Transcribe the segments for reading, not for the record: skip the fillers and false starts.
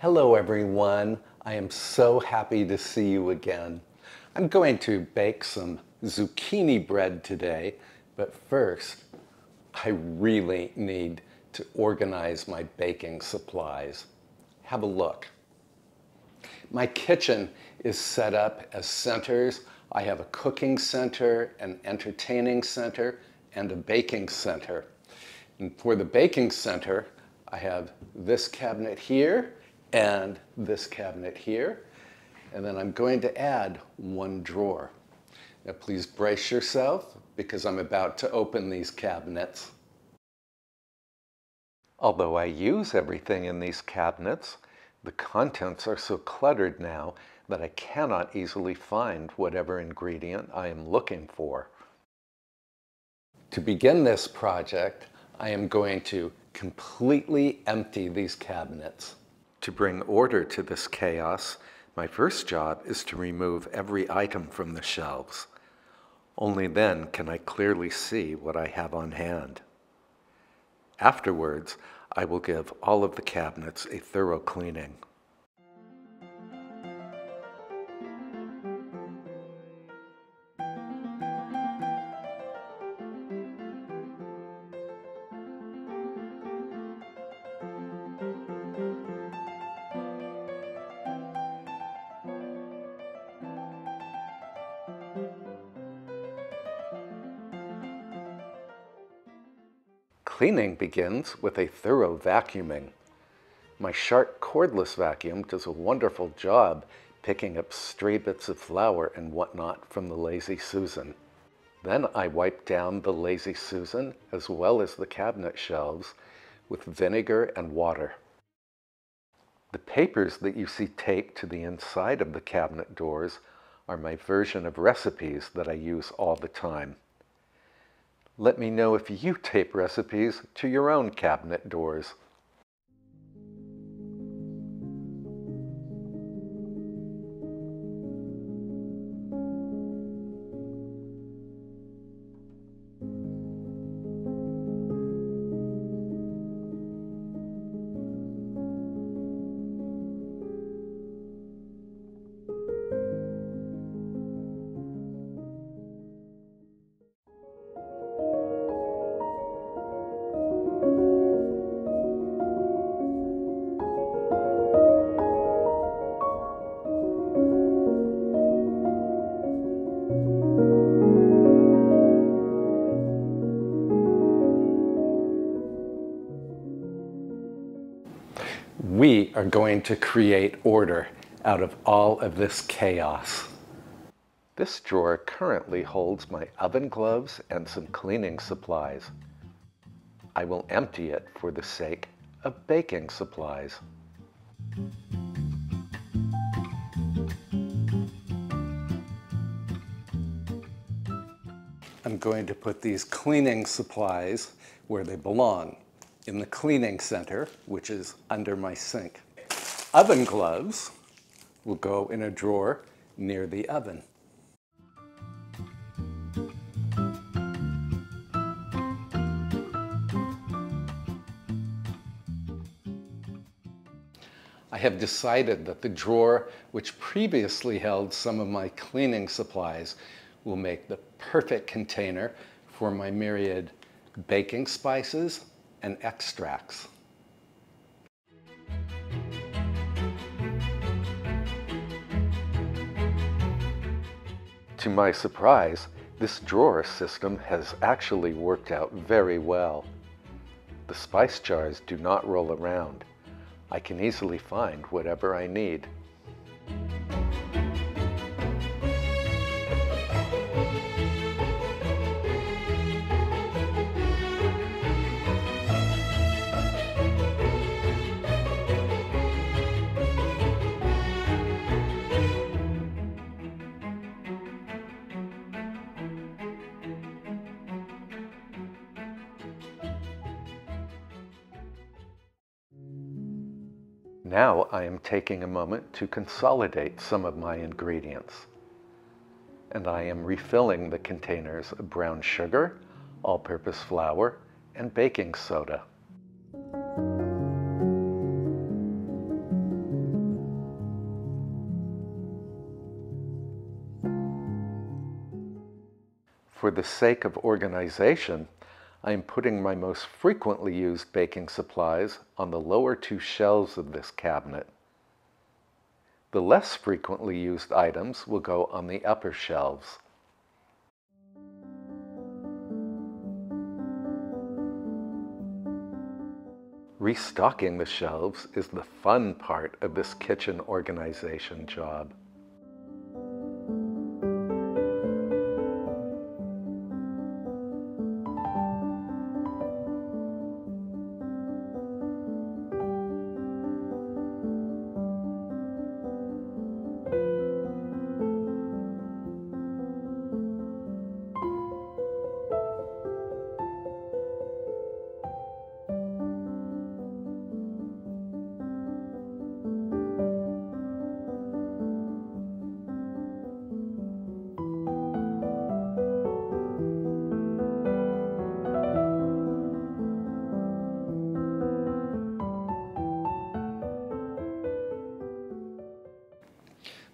Hello everyone, I am so happy to see you again. I'm going to bake some zucchini bread today, but first I really need to organize my baking supplies. Have a look. My kitchen is set up as centers. I have a cooking center, an entertaining center, and a baking center. And for the baking center, I have this cabinet here and this cabinet here. And then I'm going to add one drawer. Now please brace yourself because I'm about to open these cabinets. Although I use everything in these cabinets, the contents are so cluttered now that I cannot easily find whatever ingredient I am looking for. To begin this project, I am going to completely empty these cabinets. To bring order to this chaos, my first job is to remove every item from the shelves. Only then can I clearly see what I have on hand. Afterwards, I will give all of the cabinets a thorough cleaning. Cleaning begins with a thorough vacuuming. My Shark cordless vacuum does a wonderful job picking up stray bits of flour and whatnot from the Lazy Susan. Then I wipe down the Lazy Susan as well as the cabinet shelves with vinegar and water. The papers that you see taped to the inside of the cabinet doors are my version of recipes that I use all the time. Let me know if you tape recipes to your own cabinet doors. We are going to create order out of all of this chaos. This drawer currently holds my oven gloves and some cleaning supplies. I will empty it for the sake of baking supplies. I'm going to put these cleaning supplies where they belong, in the cleaning center, which is under my sink. Oven gloves will go in a drawer near the oven. I have decided that the drawer, which previously held some of my cleaning supplies, will make the perfect container for my myriad baking spices and extracts. To my surprise, this drawer system has actually worked out very well. The spice jars do not roll around. I can easily find whatever I need. Now I am taking a moment to consolidate some of my ingredients. And I am refilling the containers of brown sugar, all-purpose flour, and baking soda. For the sake of organization, I am putting my most frequently used baking supplies on the lower two shelves of this cabinet. The less frequently used items will go on the upper shelves. Restocking the shelves is the fun part of this kitchen organization job.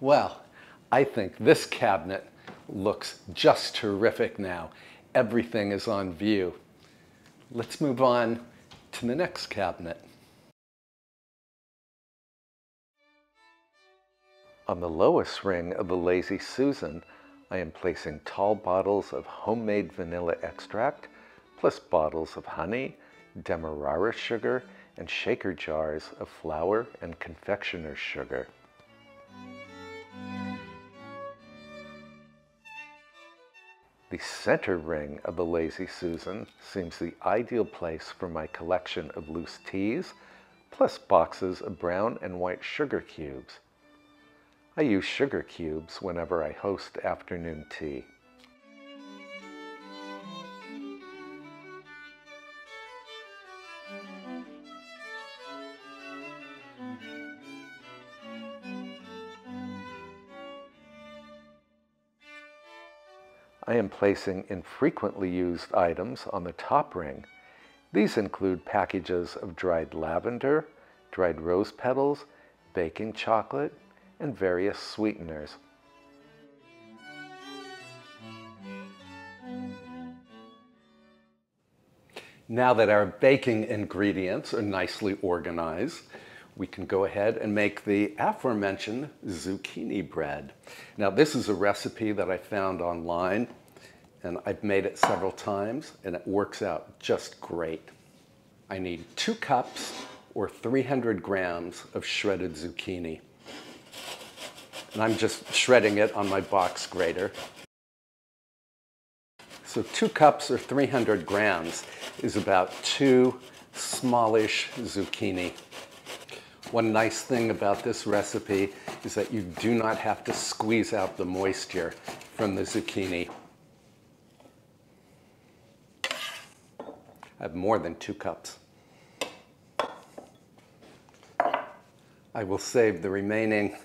Well, I think this cabinet looks just terrific now. Everything is on view. Let's move on to the next cabinet. On the lowest ring of the Lazy Susan, I am placing tall bottles of homemade vanilla extract, plus bottles of honey, demerara sugar, and shaker jars of flour and confectioner's sugar. The center ring of the Lazy Susan seems the ideal place for my collection of loose teas, plus boxes of brown and white sugar cubes. I use sugar cubes whenever I host afternoon tea. I am placing infrequently used items on the top ring. These include packages of dried lavender, dried rose petals, baking chocolate, and various sweeteners. Now that our baking ingredients are nicely organized, we can go ahead and make the aforementioned zucchini bread. Now this is a recipe that I found online, and I've made it several times, and it works out just great. I need 2 cups or 300 grams of shredded zucchini. And I'm just shredding it on my box grater. So 2 cups or 300 grams is about 2 smallish zucchini. One nice thing about this recipe is that you do not have to squeeze out the moisture from the zucchini. I have more than 2 cups. I will save the remaining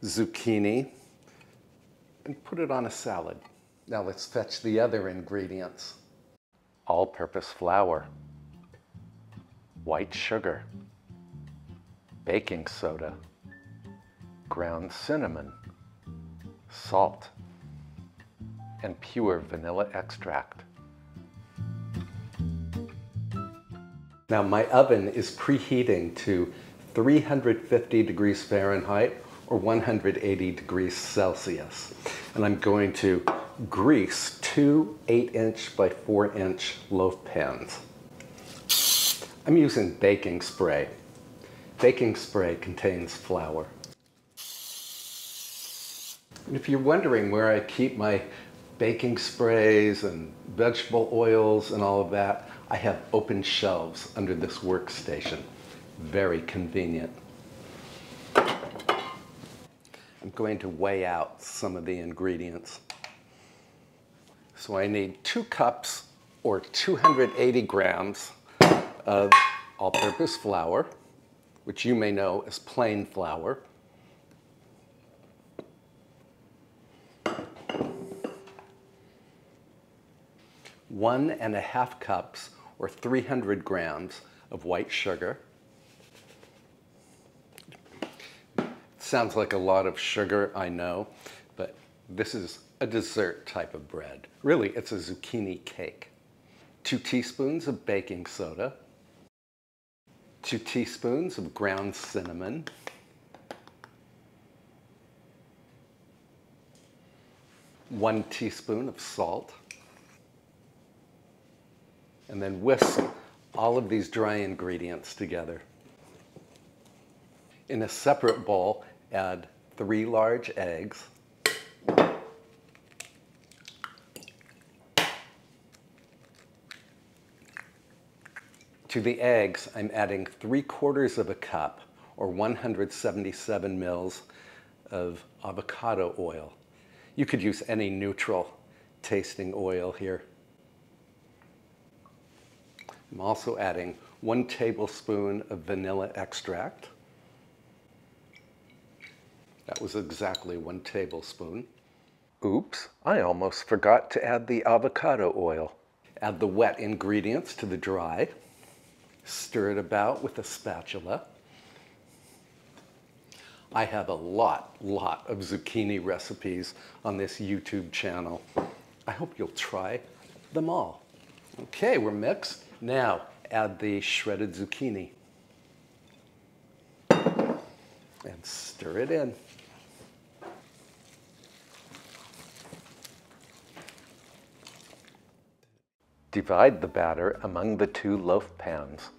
zucchini and put it on a salad. Now let's fetch the other ingredients. All-purpose flour, white sugar, baking soda, ground cinnamon, salt, and pure vanilla extract. Now my oven is preheating to 350 degrees Fahrenheit or 180 degrees Celsius. And I'm going to grease 2 8-inch by 4-inch loaf pans. I'm using baking spray. Baking spray contains flour. And if you're wondering where I keep my baking sprays and vegetable oils and all of that, I have open shelves under this workstation. Very convenient. I'm going to weigh out some of the ingredients. So I need 2 cups or 280 grams of all-purpose flour, which you may know as plain flour. One and a half cups or 300 grams of white sugar. Sounds like a lot of sugar, I know, but this is a dessert type of bread. Really, it's a zucchini cake. 2 teaspoons of baking soda, 2 teaspoons of ground cinnamon, 1 teaspoon of salt, and then whisk all of these dry ingredients together. In a separate bowl, add 3 large eggs, to the eggs, I'm adding 3/4 of a cup, or 177 mils of avocado oil. You could use any neutral tasting oil here. I'm also adding 1 tablespoon of vanilla extract. That was exactly 1 tablespoon. Oops, I almost forgot to add the avocado oil. Add the wet ingredients to the dry. Stir it about with a spatula. I have a lot of zucchini recipes on this YouTube channel. I hope you'll try them all. Okay, we're mixed. Now add the shredded zucchini and stir it in. Divide the batter among the 2 loaf pans.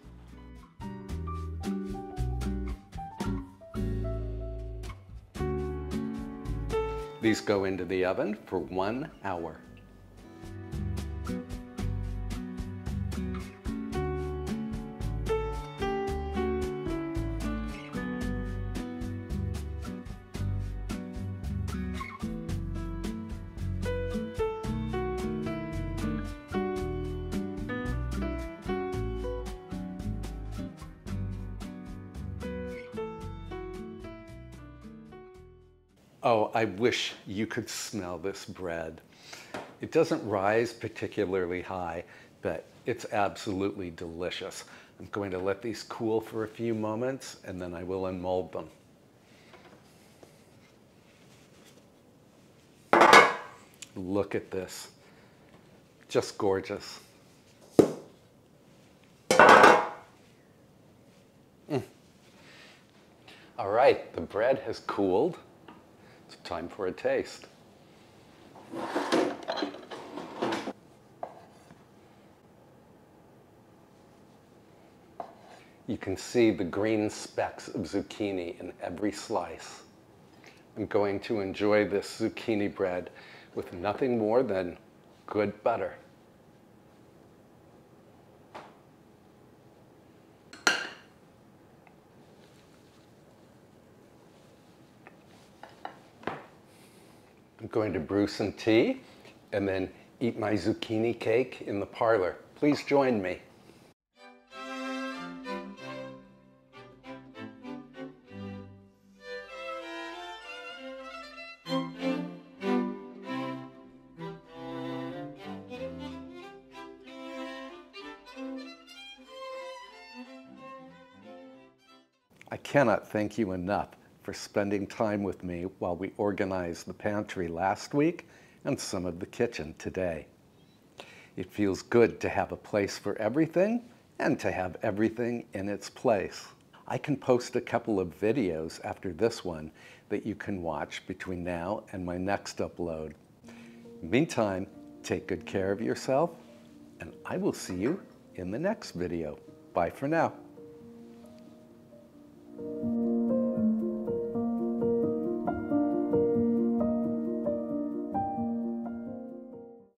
These go into the oven for 1 hour. Oh, I wish you could smell this bread. It doesn't rise particularly high, but it's absolutely delicious. I'm going to let these cool for a few moments and then I will unmold them. Look at this. Just gorgeous. All right, the bread has cooled. It's time for a taste. You can see the green specks of zucchini in every slice. I'm going to enjoy this zucchini bread with nothing more than good butter. I'm going to brew some tea and then eat my zucchini cake in the parlor. Please join me. I cannot thank you enough for spending time with me while we organized the pantry last week and some of the kitchen today. It feels good to have a place for everything and to have everything in its place. I can post a couple of videos after this one that you can watch between now and my next upload. Meantime, take good care of yourself, and I will see you in the next video. Bye for now.